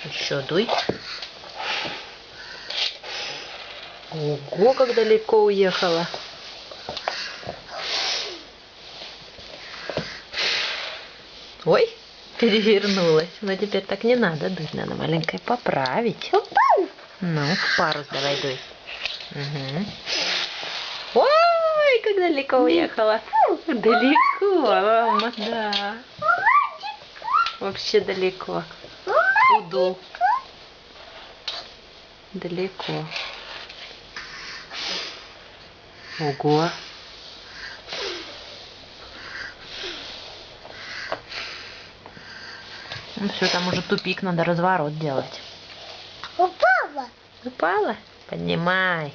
Еще дуй. Ого, как далеко уехала. Ой, перевернулась. Но теперь так не надо дуть, надо маленькой поправить. Ну, в парус давай дуй. Угу. Ой, как далеко уехала. Далеко, мама, да. Вообще далеко. Удул. Далеко. Ого. Ну все, там уже тупик, надо разворот делать. Упала. Упала? Поднимай.